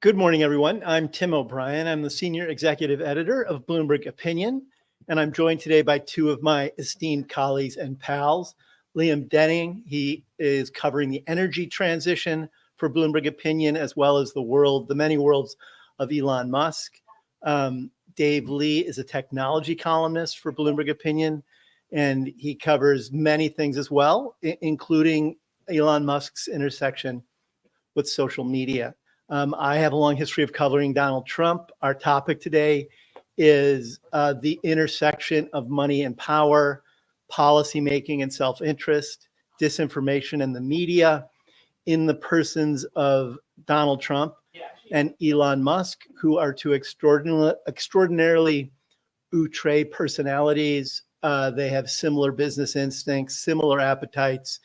Good morning, everyone. I'm Tim O'Brien. I'm the Senior Executive Editor of Bloomberg Opinion, and I'm joined today by two of my esteemed colleagues and pals. Liam Denning, he is covering the energy transition for Bloomberg Opinion, as well as the many worlds of Elon Musk. Dave Lee is a technology columnist for Bloomberg Opinion, and he covers many things as well, including Elon Musk's intersection with social media. I have a long history of covering Donald Trump. Our topic today is the intersection of money and power, policymaking and self-interest, disinformation and the media in the persons of Donald Trump and Elon Musk, who are two extraordinarily outre personalities. They have similar business instincts, similar appetites,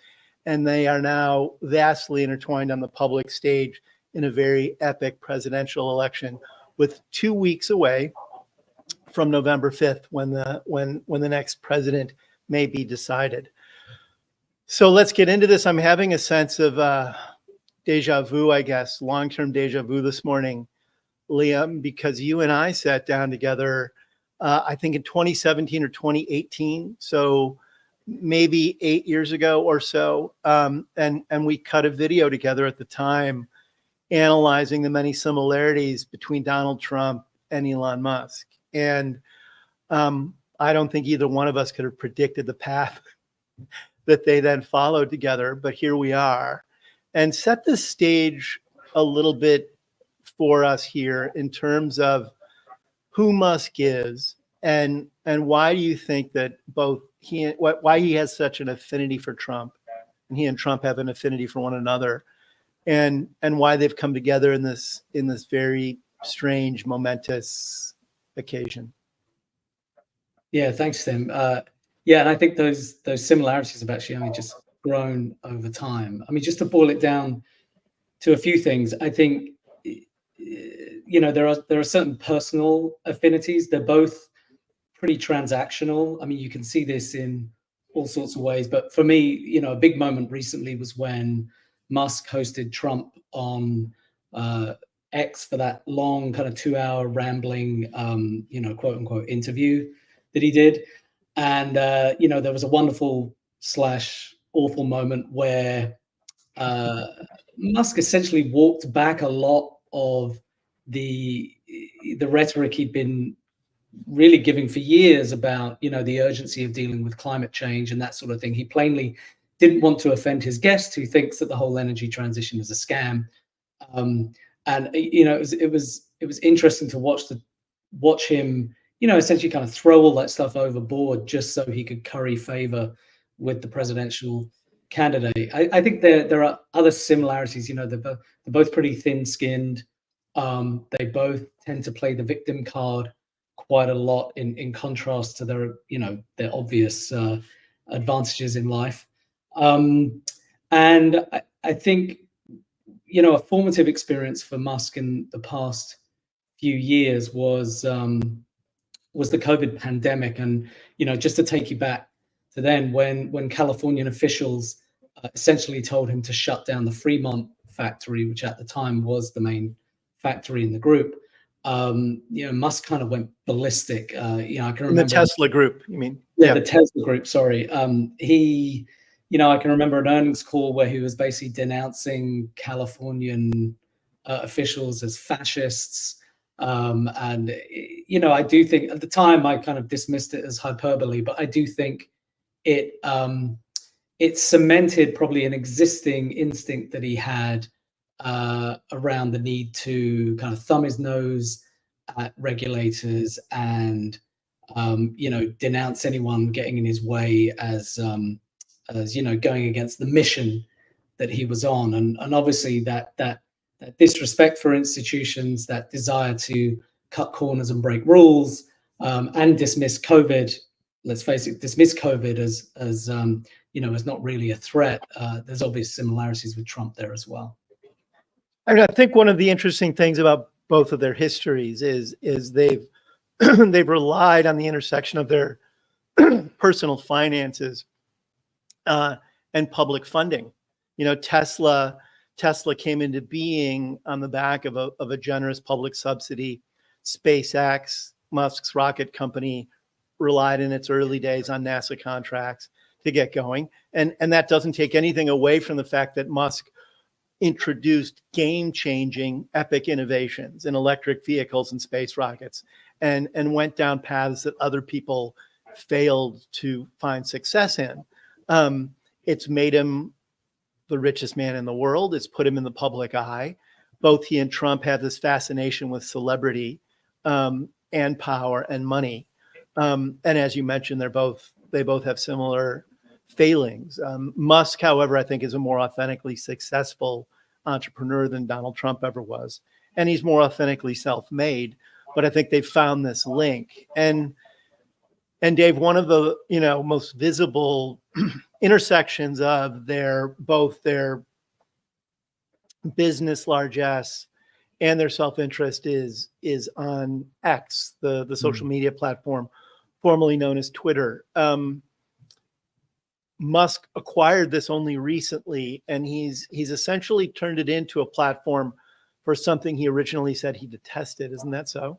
and they are now vastly intertwined on the public stage in a very epic presidential election, with 2 weeks away from November 5th, when the next president may be decided. So let's get into this. I'm having a sense of deja vu, I guess, long-term deja vu this morning, Liam, because you and I sat down together, I think in 2017 or 2018. So maybe 8 years ago or so. And we cut a video together at the time, analyzing the many similarities between Donald Trump and Elon Musk. And I don't think either one of us could have predicted the path that they then followed together, but here we are. And set the stage a little bit for us here in terms of who Musk is and why do you think that why he has such an affinity for Trump, and he and Trump have an affinity for one another, and why they've come together in this very strange, momentous occasion. Yeah, thanks, Tim. And I think those similarities have actually only just grown over time. I mean, just to boil it down to a few things, I think there are certain personal affinities. They're both pretty transactional. I mean, you can see this in all sorts of ways. But for me, a big moment recently was when Musk hosted Trump on X for that long kind of 2-hour rambling, quote unquote interview that he did. And, there was a wonderful / awful moment where Musk essentially walked back a lot of the rhetoric he'd been really giving for years about, the urgency of dealing with climate change and that sort of thing. He plainly didn't want to offend his guest, who thinks that the whole energy transition is a scam. It was interesting to watch him, essentially kind of throw all that stuff overboard just so he could curry favor with the presidential candidate. I think there are other similarities. They're both pretty thin-skinned. They both tend to play the victim card quite a lot in contrast to their obvious advantages in life. And I think, a formative experience for Musk in the past few years was the COVID pandemic. And, just to take you back to then, when Californian officials essentially told him to shut down the Fremont factory, which at the time was the main factory in the group, Musk kind of went ballistic. I can remember the Tesla group, you mean? Yeah, the Tesla group. Sorry. I can remember an earnings call where he was basically denouncing Californian officials as fascists. I do think at the time I kind of dismissed it as hyperbole, but I do think it cemented probably an existing instinct that he had around the need to kind of thumb his nose at regulators and denounce anyone getting in his way as going against the mission that he was on, and obviously that disrespect for institutions, that desire to cut corners and break rules, and dismiss COVID. Let's face it, dismiss COVID as not really a threat. There's obvious similarities with Trump there as well. I mean, I think one of the interesting things about both of their histories is they've they've relied on the intersection of their personal finances and public funding. Tesla Tesla came into being on the back of a generous public subsidy. SpaceX, Musk's rocket company, relied in its early days on NASA contracts to get going. And that doesn't take anything away from the fact that Musk introduced game-changing epic innovations in electric vehicles and space rockets, and went down paths that other people failed to find success in. It's made him the richest man in the world. It's put him in the public eye. Both he and Trump have this fascination with celebrity and power and money. And as you mentioned, they both have similar failings. Musk, however, I think is a more authentically successful entrepreneur than Donald Trump ever was. And he's more authentically self-made, but I think they've found this link. And Dave, one of the most visible intersections of both their business largesse and their self-interest is on X, the social media platform formerly known as Twitter. Musk acquired this only recently, and he's essentially turned it into a platform for something he originally said he detested. Isn't that so?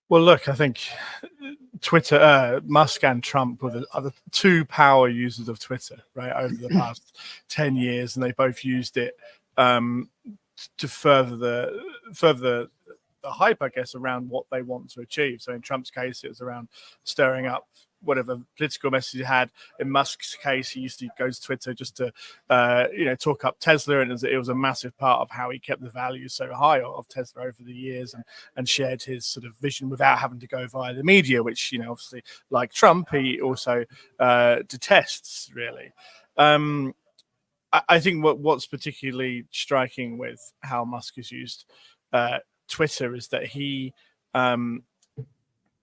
Well, look, I think Twitter, Musk and Trump are the two power users of Twitter, right, over the past 10 years, and they both used it to further the hype, I guess, around what they want to achieve. So in Trump's case, it was around stirring up whatever political message he had. In Musk's case, he used to go to Twitter just to talk up Tesla, and it was a massive part of how he kept the value so high of Tesla over the years, and shared his sort of vision without having to go via the media, which obviously, like Trump, he also detests, really. I think what's particularly striking with how Musk has used Twitter is that he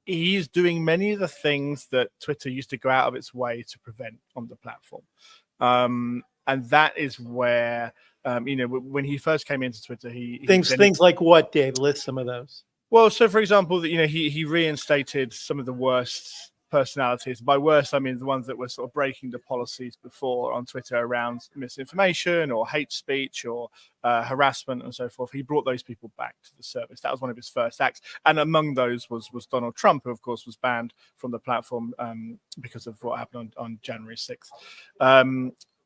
is doing many of the things that Twitter used to go out of its way to prevent on the platform. And that is where, when he first came into Twitter, things like what, Dave? List some of those. Well, so for example, he reinstated some of the worst personalities. By worst, I mean the ones that were sort of breaking the policies before on Twitter around misinformation or hate speech or harassment and so forth. He brought those people back to the service. That was one of his first acts. And among those was Donald Trump, who of course was banned from the platform because of what happened on January 6th.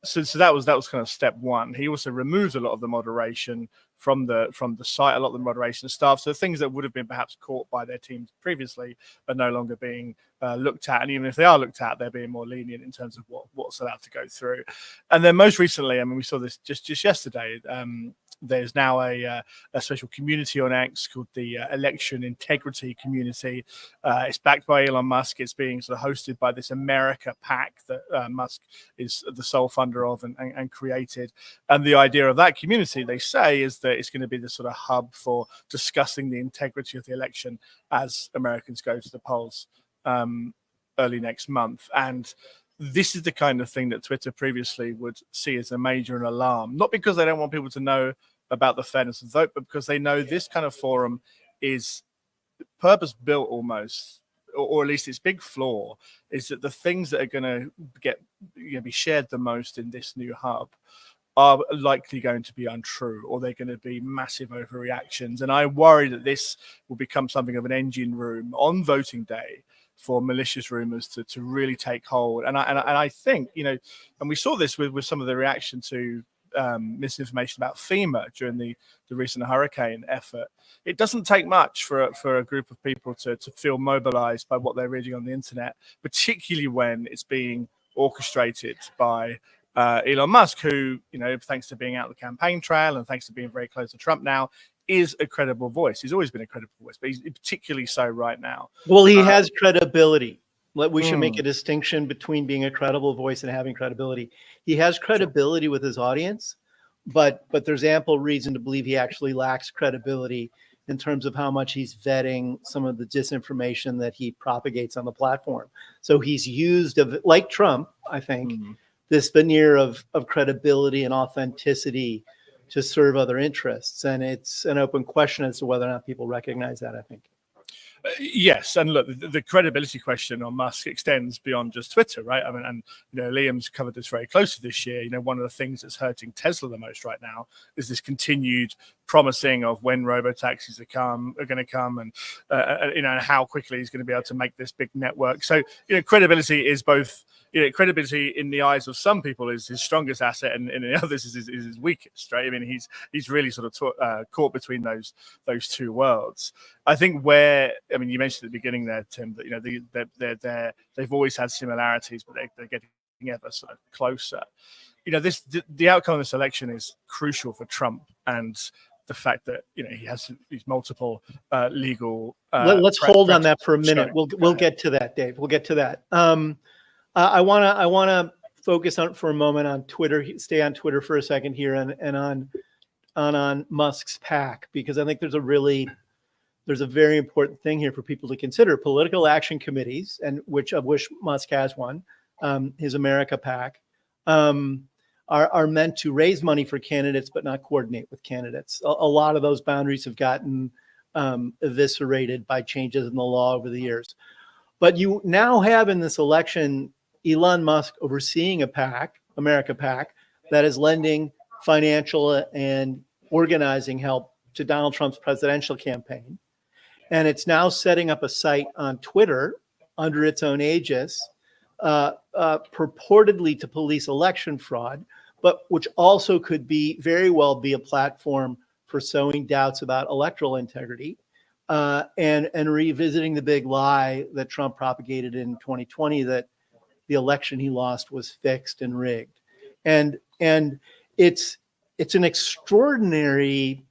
So that was kind of step one. He also removed a lot of the moderation from the site, a lot of the moderation staff. So things that would have been perhaps caught by their teams previously are no longer being looked at. And even if they are looked at, they're being more lenient in terms of what's allowed to go through. And then most recently, I mean, we saw this just yesterday. There's now a special community on X called the Election Integrity Community. It's backed by Elon Musk. It's being sort of hosted by this America PAC that Musk is the sole funder of and created. And the idea of that community, they say, is that it's going to be the sort of hub for discussing the integrity of the election as Americans go to the polls early next month. And this is the kind of thing that Twitter previously would see as a major alarm, not because they don't want people to know about the fairness of the vote, but because they know this kind of forum is purpose built almost, or at least its big flaw is that the things that are going to be shared the most in this new hub are likely going to be untrue, or they're going to be massive overreactions. And I worry that this will become something of an engine room on voting day for malicious rumors to really take hold. And I think, and we saw this with some of the reaction to misinformation about FEMA during the recent hurricane effort. It doesn't take much for a group of people to feel mobilized by what they're reading on the internet, particularly when it's being orchestrated by Elon Musk, who, thanks to being out the campaign trail and thanks to being very close to Trump now, is a credible voice. He's always been a credible voice, but he's particularly so right now. Well, he has credibility. We should make a distinction between being a credible voice and having credibility. He has credibility with his audience, but there's ample reason to believe he actually lacks credibility in terms of how much he's vetting some of the disinformation that he propagates on the platform. So he's used, like Trump, I think, this veneer of credibility and authenticity to serve other interests. And it's an open question as to whether or not people recognize that, I think. Yes, and look, the credibility question on Musk extends beyond just Twitter, right? I mean, and Liam's covered this very closely this year. One of the things that's hurting Tesla the most right now is this continued promising of when robotaxis are going to come, and how quickly he's going to be able to make this big network. So credibility is both. Credibility in the eyes of some people is his strongest asset, and in the others is his weakest, right? I mean, he's really sort of caught between those two worlds. I think you mentioned at the beginning there, Tim, that they've always had similarities, but they're getting ever sort of closer. The outcome of this election is crucial for Trump, and the fact that he has these multiple legal. Let's hold on that for a minute. We'll get to that, Dave. We'll get to that. I want to focus on for a moment on Twitter. Stay on Twitter for a second here, and on Musk's PAC, because I think there's a very important thing here for people to consider. Political action committees, and which Musk has one, his America PAC, are meant to raise money for candidates but not coordinate with candidates. A lot of those boundaries have gotten eviscerated by changes in the law over the years. But you now have in this election Elon Musk overseeing a PAC, America PAC, that is lending financial and organizing help to Donald Trump's presidential campaign. And it's now setting up a site on Twitter under its own aegis, purportedly to police election fraud, but which also could very well be a platform for sowing doubts about electoral integrity, and revisiting the big lie that Trump propagated in 2020, that the election he lost was fixed and rigged. And it's an extraordinary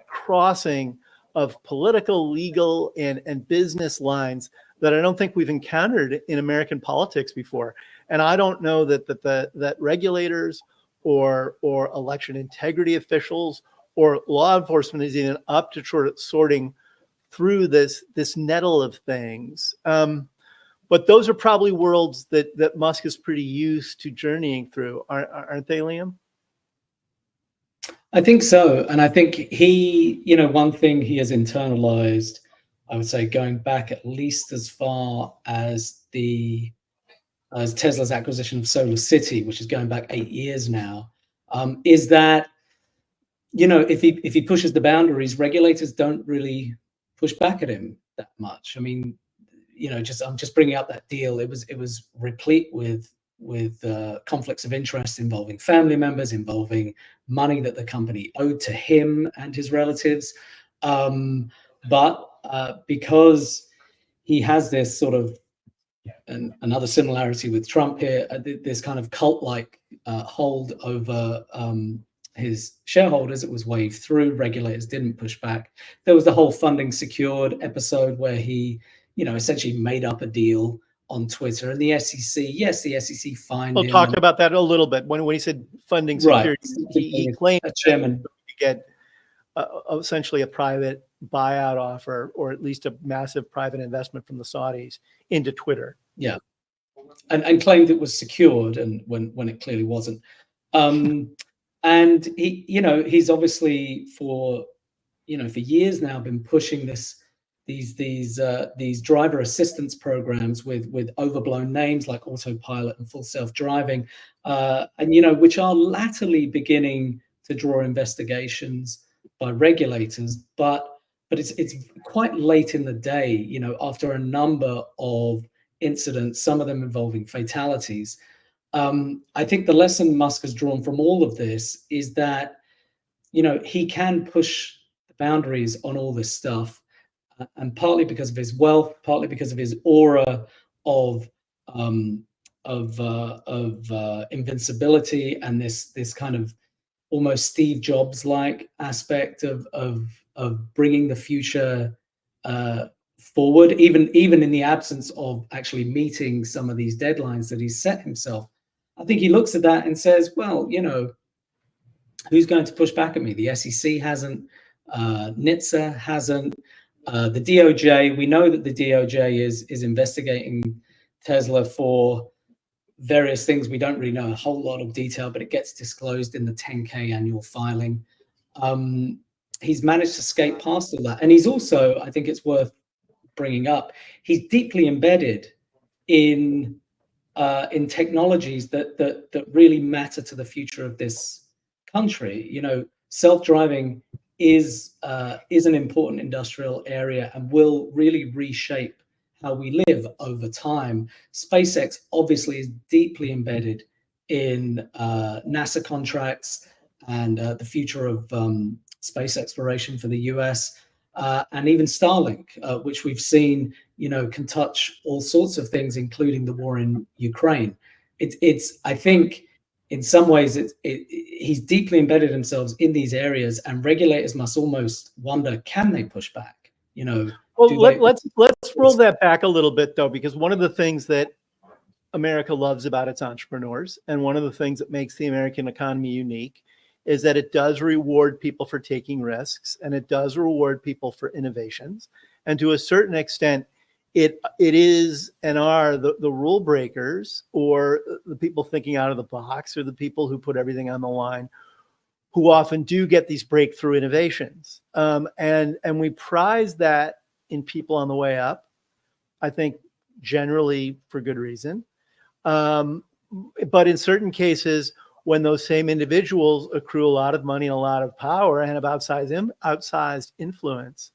crossing of political, legal, and business lines that I don't think we've encountered in American politics before. And I don't know that regulators or election integrity officials or law enforcement is even up to sorting through this nettle of things. But those are probably worlds that Musk is pretty used to journeying through, aren't they, Liam? I think so. And I think he, one thing he has internalized, I would say, going back at least as far as Tesla's acquisition of Solar City, which is going back 8 years now, is that, if he pushes the boundaries, regulators don't really push back at him that much. I mean, I'm just bringing up that deal. It was replete with conflicts of interest involving family members, involving money that the company owed to him and his relatives. But because he has this sort of another similarity with Trump here, this kind of cult-like hold over his shareholders, it was waved through. Regulators didn't push back. There was the whole funding secured episode where he, essentially made up a deal on Twitter, and the SEC fined him. We'll talk about that a little bit. When he said funding security, right. he claimed a chairman to get essentially a private buyout offer, or at least a massive private investment from the Saudis into Twitter. Yeah, and claimed it was secured, and when it clearly wasn't. And he, he's obviously for years now been pushing these driver assistance programs with overblown names like autopilot and full self-driving, and which are latterly beginning to draw investigations by regulators, but it's quite late in the day, after a number of incidents, some of them involving fatalities. I think the lesson Musk has drawn from all of this is that, he can push the boundaries on all this stuff, and partly because of his wealth, partly because of his aura of invincibility, and this kind of almost Steve Jobs-like aspect of bringing the future forward, even in the absence of actually meeting some of these deadlines that he's set himself. I think he looks at that and says, well, who's going to push back at me? The SEC hasn't, NHTSA hasn't, the DOJ. We know that the DOJ is investigating Tesla for various things. We don't really know a whole lot of detail, but it gets disclosed in the 10K annual filing. he's managed to skate past all that. And he's also, I think it's worth bringing up, he's deeply embedded in technologies that really matter to the future of this country. You know, self-driving is an important industrial area and will really reshape how we live over time. SpaceX obviously is deeply embedded in NASA contracts and the future of space exploration for the US, and even Starlink, which we've seen, you know, can touch all sorts of things, including the war in Ukraine. It's I think in some ways he's deeply embedded himself in these areas, and regulators must almost wonder, can they push back? You know, well, let's roll that back a little bit though, because one of the things that America loves about its entrepreneurs, and one of the things that makes the American economy unique, is that it does reward people for taking risks, and it does reward people for innovations. And to a certain extent, it is and are the rule breakers, or the people thinking out of the box, or the people who put everything on the line, who often do get these breakthrough innovations. And we prize that in people on the way up, I think generally for good reason. But in certain cases, when those same individuals accrue a lot of money and a lot of power and have outsized influence,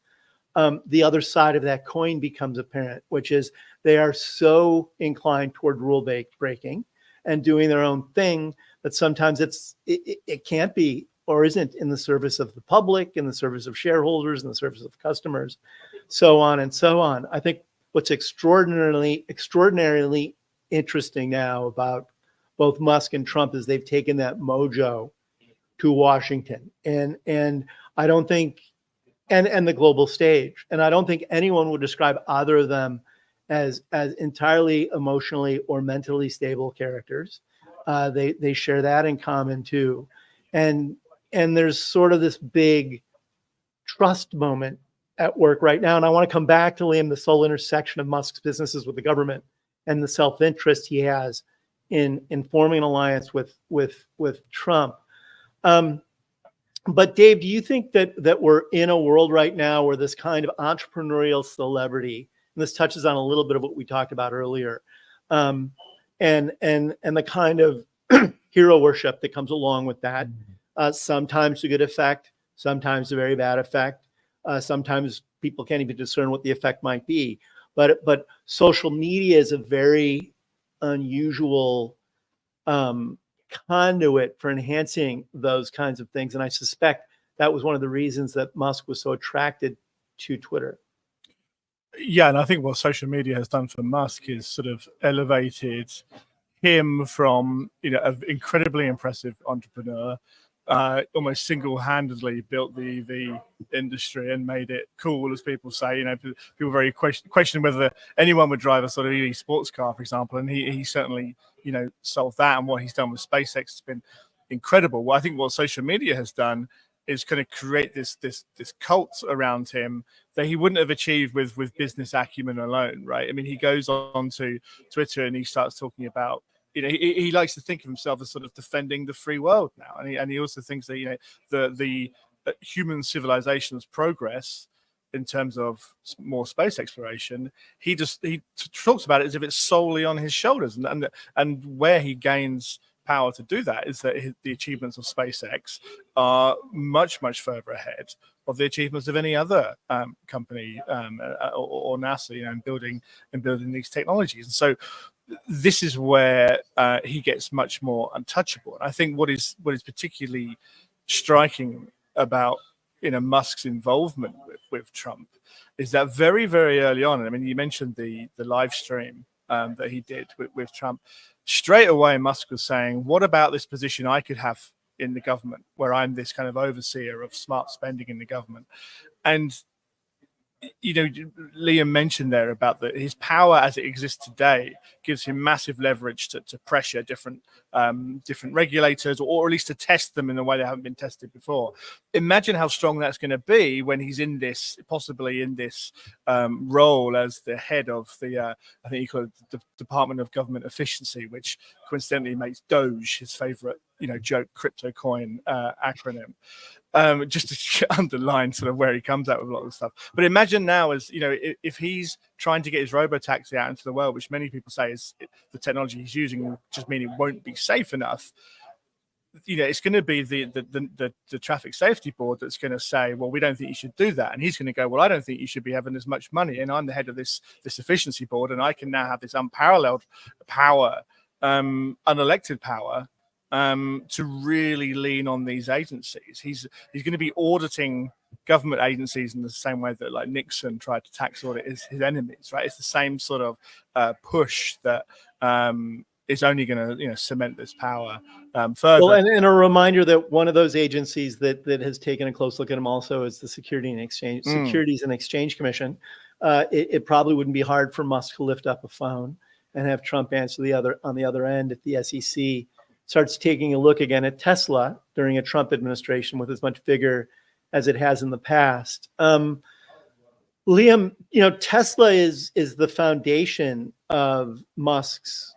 the other side of that coin becomes apparent, which is they are so inclined toward rule breaking and doing their own thing that sometimes it can't be or isn't in the service of the public, in the service of shareholders, in the service of customers, so on and so on. I think what's extraordinarily interesting now about both Musk and Trump is they've taken that mojo to Washington, and I don't think, and the global stage, and I don't think anyone would describe either of them as entirely emotionally or mentally stable characters. They share that in common too, and there's sort of this big trust moment at work right now. And I want to come back to, Liam, this whole intersection of Musk's businesses with the government and the self-interest he has in forming an alliance with Trump. But Dave, do you think that we're in a world right now where this kind of entrepreneurial celebrity, and this touches on a little bit of what we talked about earlier, and the kind of hero worship that comes along with that, sometimes to good effect, sometimes to very bad effect, sometimes people can't even discern what the effect might be. But social media is a very unusual conduit for enhancing those kinds of things. And I suspect that was one of the reasons that Musk was so attracted to Twitter. Yeah, and I think what social media has done for Musk is sort of elevated him from, you know, an incredibly impressive entrepreneur, almost single-handedly built the EV industry and made it cool, as people say. You know, people very question whether anyone would drive a sort of EV sports car, for example, and he certainly, you know, solved that. And what he's done with SpaceX has been incredible. Well, I think what social media has done is kind of create this cult around him that he wouldn't have achieved with business acumen alone, right? I mean, he goes on to Twitter and he starts talking about, you know, he likes to think of himself as sort of defending the free world now, and he also thinks that, you know, the human civilization's progress in terms of more space exploration, he talks about it as if it's solely on his shoulders, and where he gains power to do that is that the achievements of SpaceX are much further ahead of the achievements of any other company or NASA, you know, in building these technologies. And so this is where he gets much more untouchable. And I think what is particularly striking about, you know, Musk's involvement with Trump is that very early on, I mean, you mentioned the live stream that he did with Trump. Straight away, Musk was saying, what about this position I could have in the government, where I'm this kind of overseer of smart spending in the government? And, you know, Liam mentioned there about his power as it exists today gives him massive leverage to pressure different regulators, or at least to test them in a way they haven't been tested before. Imagine how strong that's going to be when he's possibly in this role as the head of the I think he called it the Department of Government Efficiency, which coincidentally makes Doge his favorite, you know, joke crypto coin acronym. just to underline sort of where he comes out with a lot of the stuff. But imagine now, as you know, if he's trying to get his robo-taxi out into the world, which many people say is the technology he's using will just mean it won't be safe enough. You know, it's going to be the traffic safety board that's going to say, well, we don't think you should do that, and he's going to go, well, I don't think you should be having as much money, and I'm the head of this efficiency board, and I can now have this unparalleled power, unelected power, to really lean on these agencies. He's going to be auditing government agencies in the same way that like Nixon tried to tax audit his enemies, right? It's the same sort of push that is only going to cement this power further. Well, and a reminder that one of those agencies that has taken a close look at him also is the Securities and Exchange Commission. It probably wouldn't be hard for Musk to lift up a phone and have Trump answer on the other end if the SEC starts taking a look again at Tesla during a Trump administration with as much vigor as it has in the past. Liam, Tesla is the foundation of Musk's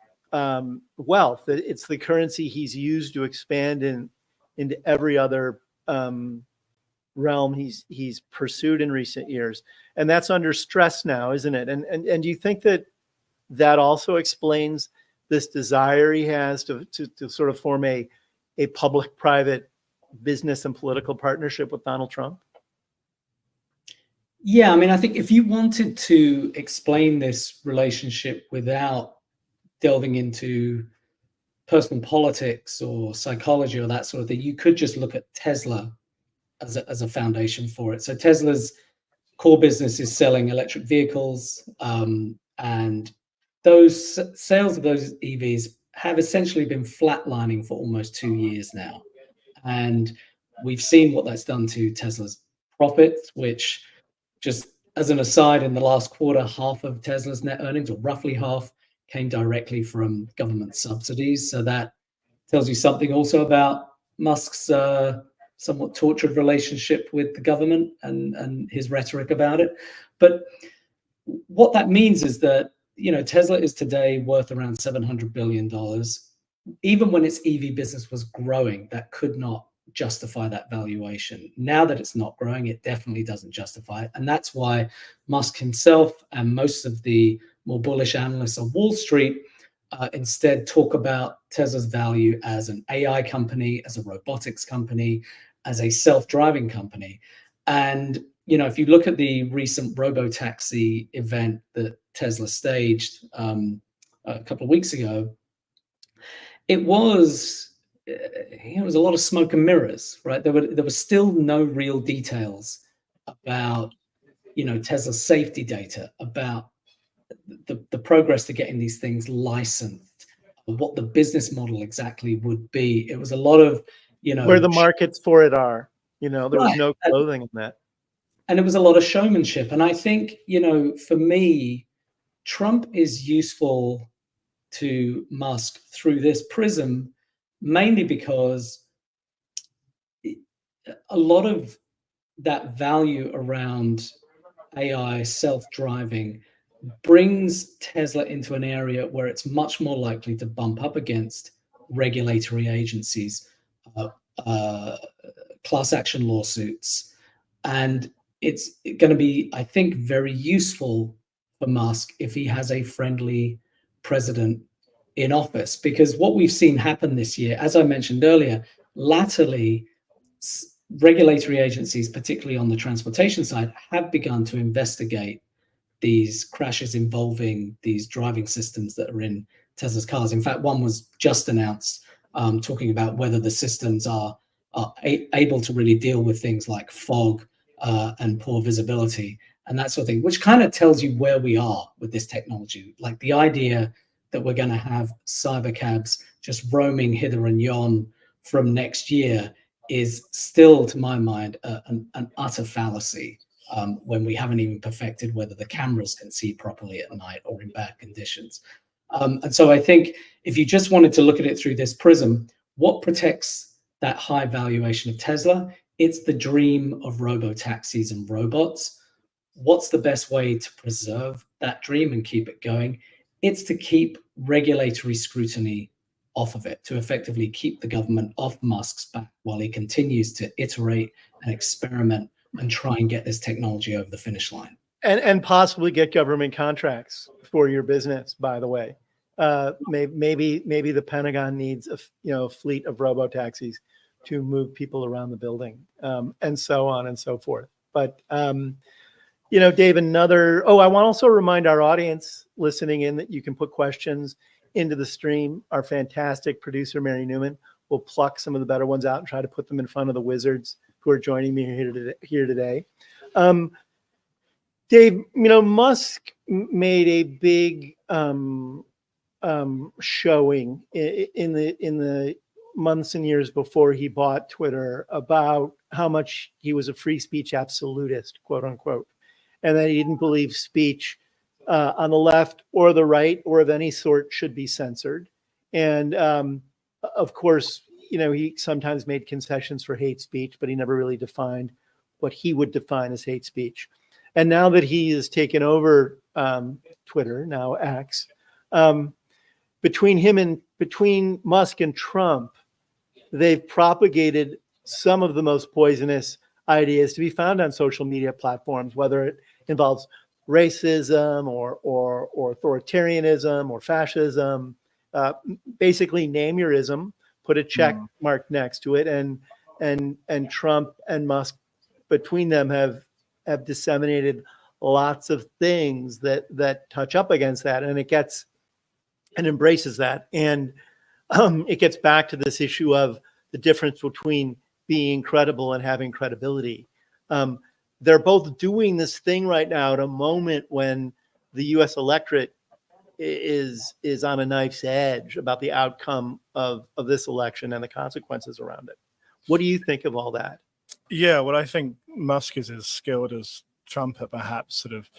wealth. It's the currency he's used to expand into every other realm he's pursued in recent years, and that's under stress now, isn't it? And do you think that also explains this desire he has to sort of form a public-private business and political partnership with Donald Trump? Yeah, I mean, I think if you wanted to explain this relationship without delving into personal politics or psychology or that sort of thing, you could just look at Tesla as a foundation for it. So Tesla's core business is selling electric vehicles, and those sales of those EVs have essentially been flatlining for almost 2 years now. And we've seen what that's done to Tesla's profits, which, just as an aside, in the last quarter, half of Tesla's net earnings, or roughly half, came directly from government subsidies. So that tells you something also about Musk's somewhat tortured relationship with the government and his rhetoric about it. But what that means is that, Tesla is today worth around $700 billion. Even when its EV business was growing, that could not justify that valuation. Now that it's not growing, it definitely doesn't justify it. And that's why Musk himself and most of the more bullish analysts on Wall Street instead talk about Tesla's value as an AI company, as a robotics company, as a self-driving company. And if you look at the recent robo-taxi event that Tesla staged a couple of weeks ago, it was a lot of smoke and mirrors, right? There were still no real details about Tesla's safety data, about the progress to getting these things licensed, what the business model exactly would be. It was a lot of where the markets for it are. There was no clothing in that. And it was a lot of showmanship. And I think, for me, Trump is useful to Musk through this prism, mainly because a lot of that value around AI self-driving brings Tesla into an area where it's much more likely to bump up against regulatory agencies, class action lawsuits. And it's going to be, I think, very useful for Musk if he has a friendly president in office, because what we've seen happen this year, as I mentioned earlier, latterly, regulatory agencies, particularly on the transportation side, have begun to investigate these crashes involving these driving systems that are in Tesla's cars. In fact, one was just announced, talking about whether the systems are able to really deal with things like fog and poor visibility and that sort of thing, which kind of tells you where we are with this technology. Like the idea that we're going to have cyber cabs just roaming hither and yon from next year is still, to my mind, an utter fallacy, when we haven't even perfected whether the cameras can see properly at night or in bad conditions. And so I think if you just wanted to look at it through this prism, what protects that high valuation of Tesla? It's the dream of robo-taxis and robots. What's the best way to preserve that dream and keep it going? It's to keep regulatory scrutiny off of it, to effectively keep the government off Musk's back while he continues to iterate and experiment and try and get this technology over the finish line. And possibly get government contracts for your business, by the way. Maybe the Pentagon needs a fleet of robo-taxis to move people around the building, and so on and so forth. But Dave, I want to also remind our audience listening in that you can put questions into the stream. Our fantastic producer, Mary Newman, will pluck some of the better ones out and try to put them in front of the wizards who are joining me here today. Dave, Musk made a big showing in the months and years before he bought Twitter about how much he was a free speech absolutist, quote unquote, and that he didn't believe speech on the left or the right or of any sort should be censored. And of course, he sometimes made concessions for hate speech, but he never really defined what he would define as hate speech. And now that he has taken over Twitter, now X, between Musk and Trump, they've propagated some of the most poisonous ideas to be found on social media platforms, whether it involves racism or authoritarianism or fascism. Basically, name your ism, put a check mark next to it, and Trump and Musk between them have disseminated lots of things that touch up against that, and it gets and embraces that, and it gets back to this issue of the difference between being credible and having credibility. They're both doing this thing right now at a moment when the U.S. electorate is on a knife's edge about the outcome of this election and the consequences around it. What do you think of all that? Yeah, well, I think Musk is as skilled as Trump at perhaps sort of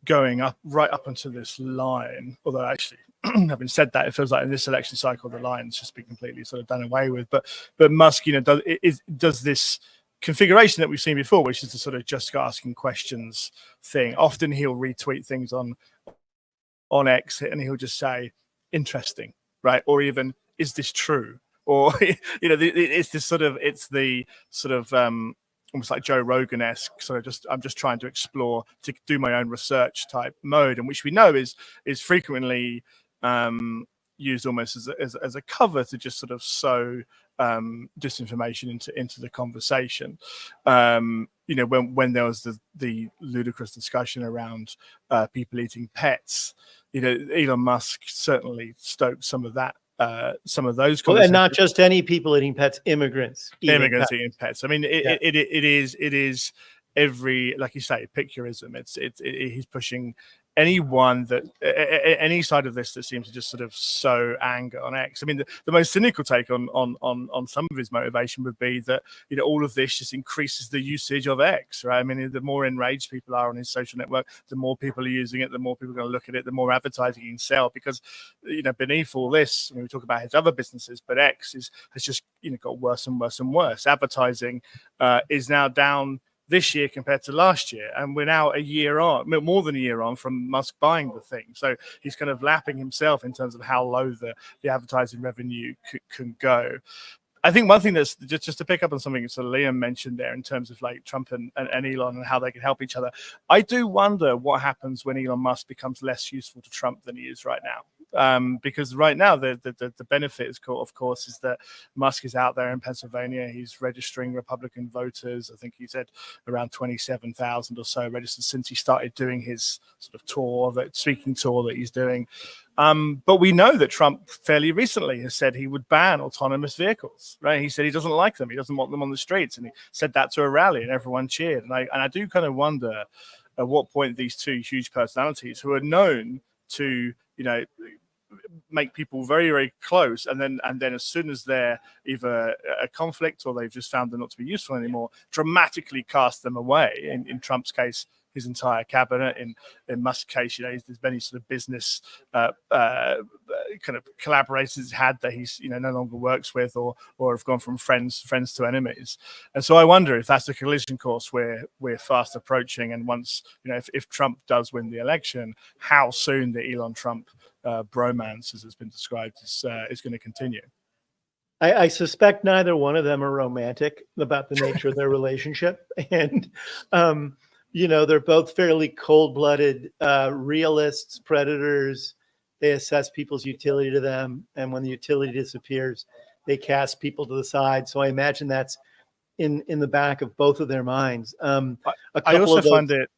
going right up onto this line, although actually, having said that, it feels like in this election cycle, the line's just been completely sort of done away with. But Musk, does this configuration that we've seen before, which is the sort of just asking questions thing. Often he'll retweet things on X and he'll just say, interesting, right? Or even, is this true? Or, it's the sort of almost like Joe Rogan-esque sort of I'm just trying to explore, to do my own research type mode, and which we know is frequently used almost as a cover to just sort of sow disinformation into the conversation. When there was the ludicrous discussion around people eating pets, Elon Musk certainly stoked some of that. Some of those, and not just any people eating pets, immigrants eating pets. I mean, it is every, like you say, picurism. He's pushing anyone that any side of this that seems to just sort of sow anger on X. I mean, the most cynical take on some of his motivation would be that all of this just increases the usage of X, right? I mean, the more enraged people are on his social network, the more people are using it, the more people are going to look at it, the more advertising he can sell. Because beneath all this, when we talk about his other businesses, but X has just got worse and worse and worse. Advertising is now down this year compared to last year, and we're now a year on, more than a year on, from Musk buying the thing. So he's kind of lapping himself in terms of how low the advertising revenue can go. I think one thing that's just to pick up on something sort of Liam mentioned there in terms of like Trump and Elon and how they can help each other. I do wonder what happens when Elon Musk becomes less useful to Trump than he is right now. Because right now the benefit is, of course, is that Musk is out there in Pennsylvania. He's registering Republican voters. I think he said around 27,000 or so registered since he started doing his sort of tour, that speaking tour that he's doing. But we know that Trump fairly recently has said he would ban autonomous vehicles, right? He said he doesn't like them. He doesn't want them on the streets. And he said that to a rally and everyone cheered. And I do kind of wonder at what point these two huge personalities who are known to, make people very, very close. And then as soon as they're either a conflict or they've just found them not to be useful anymore, dramatically cast them away. In Trump's case, his entire cabinet. In Musk's case, there's many sort of business kind of collaborators he's had that he's no longer works with, or have gone from friends to enemies. And so I wonder if that's the collision course we're fast approaching. And once if Trump does win the election, how soon the Elon Trump bromance, as it's been described, is going to continue. I suspect neither one of them are romantic about the nature of their relationship. And, they're both fairly cold-blooded realists, predators. They assess people's utility to them. And when the utility disappears, they cast people to the side. So I imagine that's in the back of both of their minds. I also find it,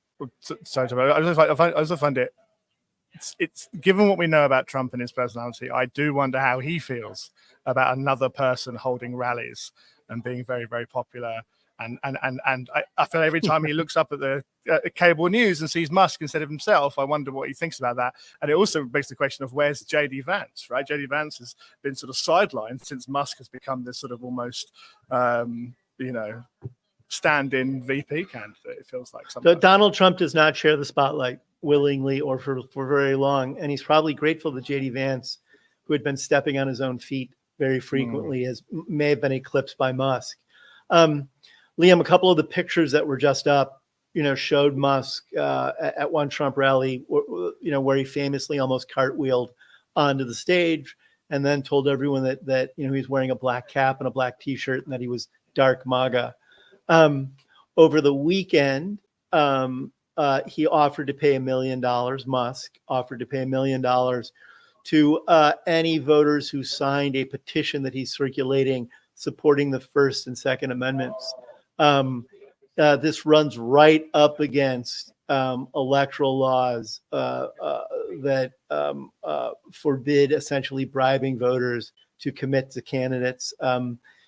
it's given what we know about Trump and his personality, I do wonder how he feels about another person holding rallies and being very, very popular. And I feel every time he looks up at the cable news and sees Musk instead of himself, I wonder what he thinks about that. And it also begs the question of where's JD Vance, right? JD Vance has been sort of sidelined since Musk has become this sort of almost, stand-in VP candidate, it feels like. Sometimes. Donald Trump does not share the spotlight willingly or for very long. And he's probably grateful that JD Vance, who had been stepping on his own feet very frequently, may have been eclipsed by Musk. Liam, a couple of the pictures that were just up, showed Musk at one Trump rally, where he famously almost cartwheeled onto the stage and then told everyone that he was wearing a black cap and a black T-shirt and that he was dark MAGA. Over the weekend, he offered to pay $1 million. Musk offered to pay $1 million to any voters who signed a petition that he's circulating supporting the First and Second Amendments. This runs right up against electoral laws that forbid essentially bribing voters to commit to candidates.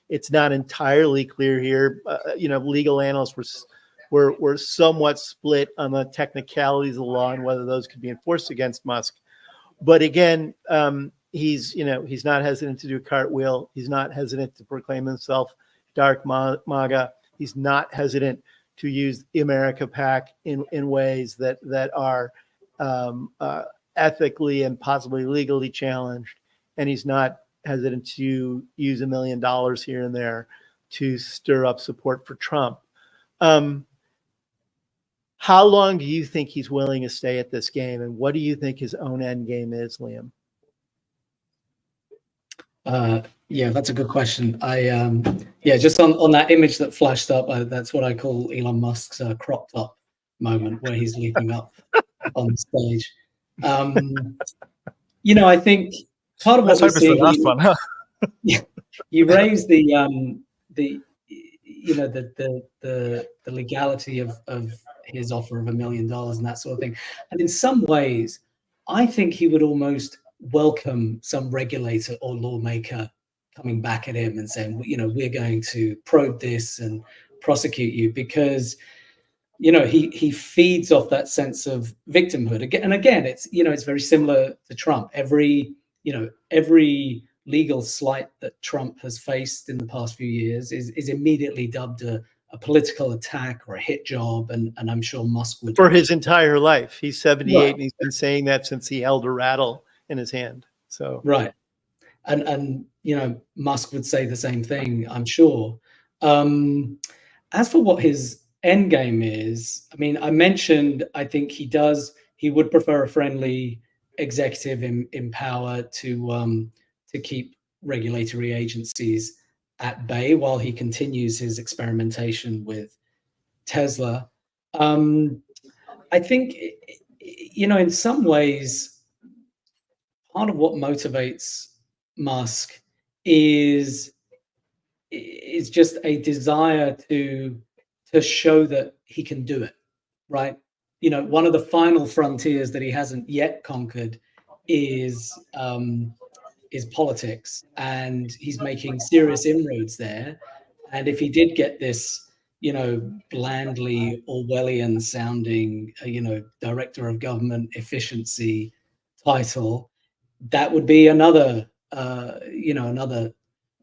It's not entirely clear here. Legal analysts were somewhat split on the technicalities of the law and whether those could be enforced against Musk. But again, he's not hesitant to do a cartwheel. He's not hesitant to proclaim himself dark MAGA. He's not hesitant to use the America PAC in ways that are ethically and possibly legally challenged. And he's not hesitant to use $1 million here and there to stir up support for Trump. How long do you think he's willing to stay at this game? And what do you think his own end game is, Liam? Yeah, that's a good question. Just on that image that flashed up, that's what I call Elon Musk's crop top moment, where he's leaping up on the stage. I think part of what we're seeing, you raised the legality of his offer of $1 million and that sort of thing. And in some ways, I think he would almost welcome some regulator or lawmaker coming back at him and saying, we're going to probe this and prosecute you, because he feeds off that sense of victimhood. And again, it's very similar to Trump. Every legal slight that Trump has faced in the past few years is immediately dubbed a political attack or a hit job, and I'm sure Musk would. For his entire life. He's 78 and he's been saying that since he held a rattle in his hand. So right. And Musk would say the same thing, I'm sure. As for what his end game is, I mentioned, I think he would prefer a friendly executive in power to keep regulatory agencies at bay while he continues his experimentation with Tesla. I think, in some ways, part of what motivates Musk is just a desire to show that he can do it, right? One of the final frontiers that he hasn't yet conquered is politics, and he's making serious inroads there. And if he did get this, blandly Orwellian sounding, director of government efficiency title, that would be another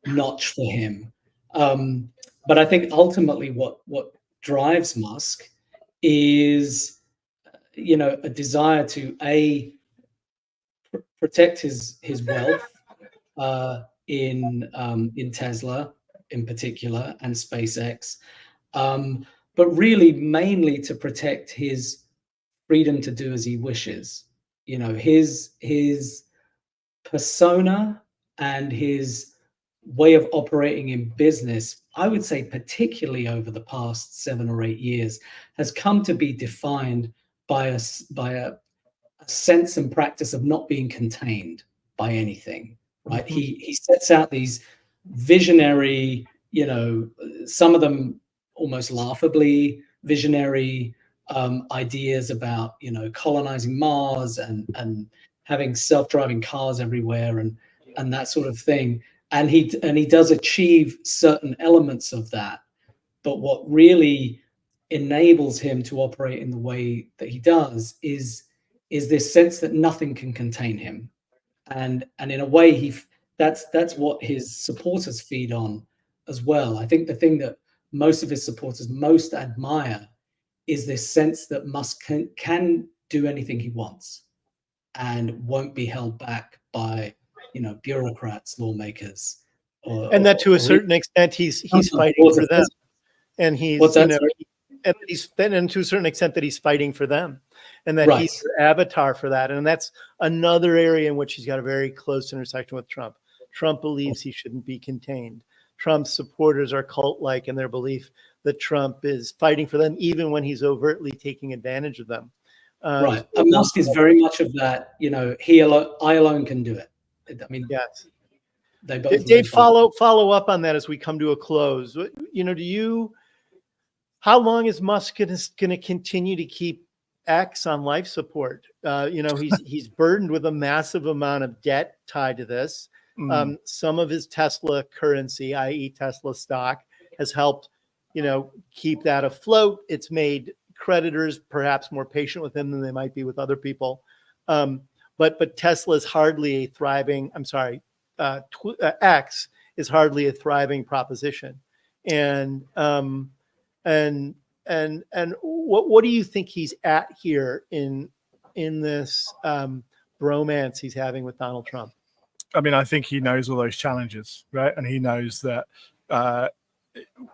notch for him. But I think ultimately what drives Musk is, a desire to protect his wealth in Tesla in particular and SpaceX, but really mainly to protect his freedom to do as he wishes. You know, his persona and his way of operating in business, I would say particularly over the past 7 or 8 years, has come to be defined by a sense and practice of not being contained by anything, right? Mhm. He sets out these visionary, you know, some of them almost laughably visionary ideas about, you know, colonizing Mars and having self-driving cars everywhere and that sort of thing. And he does achieve certain elements of that. But what really enables him to operate in the way that he does is this sense that nothing can contain him. And in a way, that's what his supporters feed on as well. I think the thing that most of his supporters most admire is this sense that Musk can do anything he wants and won't be held back by, you know, bureaucrats, lawmakers, And that to a or even certain extent, he's some fighting boards for of them, business. and he's, What's you that? know, Sorry? and to a certain extent that he's fighting for them, and that Right. he's their avatar for that. And that's another area in which he's got a very close intersection with Trump. Trump believes he shouldn't be contained. Trump's supporters are cult-like in their belief that Trump is fighting for them, even when he's overtly taking advantage of them. Right. And Musk is very much of that, you know, I alone can do it. I mean, yes. they both Dave, live by follow up on that as we come to a close. You know, how long is Musk going to continue to keep X on life support? You know, he's burdened with a massive amount of debt tied to this. Some of his Tesla currency, i.e. Tesla stock, has helped, you know, keep that afloat. It's made creditors perhaps more patient with him than they might be with other people. But Tesla is hardly a thriving, X is hardly a thriving proposition. And what do you think he's at here in this bromance he's having with Donald Trump? I mean, I think he knows all those challenges, right? And he knows that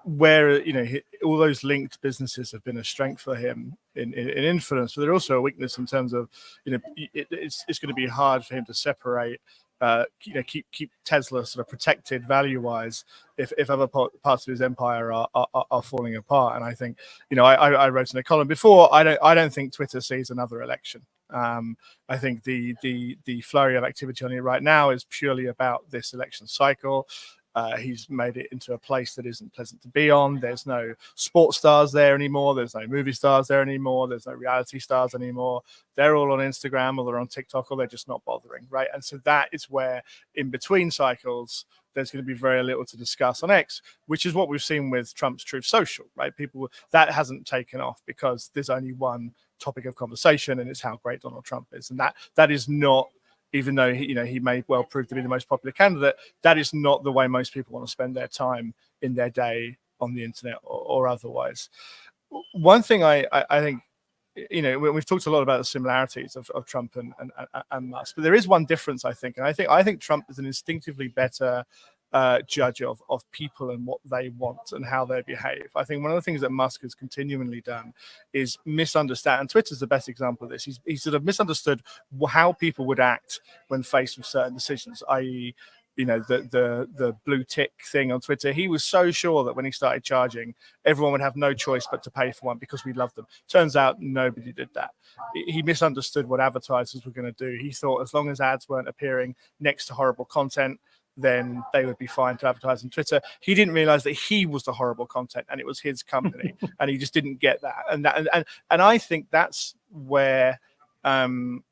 where, you know, all those linked businesses have been a strength for him in influence, but they're also a weakness in terms of, you know, it's going to be hard for him to separate, you know, keep Tesla sort of protected value wise if other parts of his empire are falling apart. And I think, you know, I wrote in a column before, I don't think Twitter sees another election. I think the flurry of activity on it right now is purely about this election cycle. He's made it into a place that isn't pleasant to be on. There's no sports stars there anymore. There's no movie stars there anymore. There's no reality stars anymore. They're all on Instagram or they're on TikTok or they're just not bothering, right? And so that is where, in between cycles, there's going to be very little to discuss on X, which is what we've seen with Trump's Truth Social, right? People, that hasn't taken off because there's only one topic of conversation, and it's how great Donald Trump is. And that is not, even though he may well prove to be the most popular candidate, that is not the way most people want to spend their time in their day on the internet or otherwise. One thing I think, you know, we've talked a lot about the similarities of Trump and Musk, but there is one difference, I think. And I think Trump is an instinctively better judge of people and what they want and how they behave. I think one of the things that Musk has continually done is misunderstand, and Twitter's the best example of this. He's sort of misunderstood how people would act when faced with certain decisions, i.e., you know, the blue tick thing on Twitter. He was so sure that when he started charging, everyone would have no choice but to pay for one because we loved them. Turns out nobody did that. He misunderstood what advertisers were going to do. He thought as long as ads weren't appearing next to horrible content, then they would be fine to advertise on Twitter. He didn't realize that he was the horrible content and it was his company, and he just didn't get that. And I think that's where, you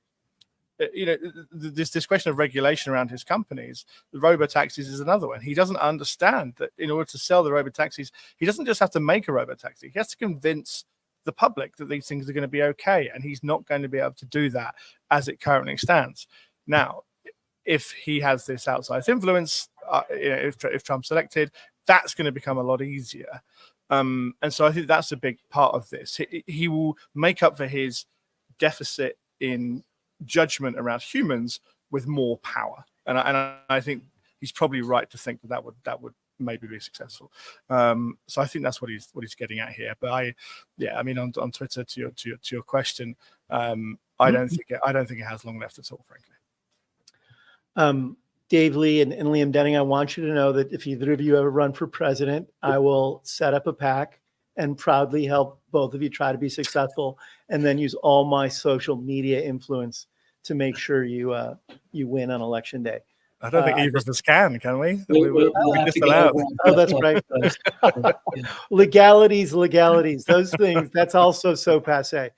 know, this question of regulation around his companies, the robo-taxis is another one. He doesn't understand that in order to sell the robo-taxis, he doesn't just have to make a robo-taxi. He has to convince the public that these things are going to be okay, and he's not going to be able to do that as it currently stands. Now, if he has this outside influence, you know, if Trump's elected, that's going to become a lot easier. And so I think that's a big part of this. He will make up for his deficit in judgment around humans with more power. And I think he's probably right to think that would maybe be successful. So I think that's what he's getting at here. But I mean, on Twitter, to your question, I don't think it has long left at all, frankly. Dave Lee and Liam Denning, I want you to know that if either of you ever run for president, I will set up a PAC and proudly help both of you try to be successful, and then use all my social media influence to make sure you win on election day. I don't think either of us can we? We'll We're have to get disallowed. everyone Oh, that's right. first. Yeah. Legalities, those things, that's also so passe.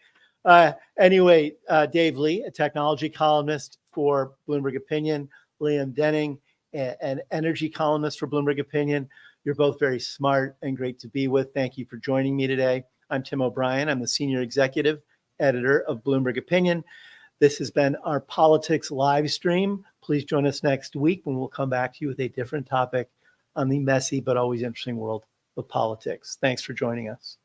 Anyway, Dave Lee, a technology columnist for Bloomberg Opinion, Liam Denning, an energy columnist for Bloomberg Opinion. You're both very smart and great to be with. Thank you for joining me today. I'm Tim O'Brien. I'm the senior executive editor of Bloomberg Opinion. This has been our politics live stream. Please join us next week when we'll come back to you with a different topic on the messy but always interesting world of politics. Thanks for joining us.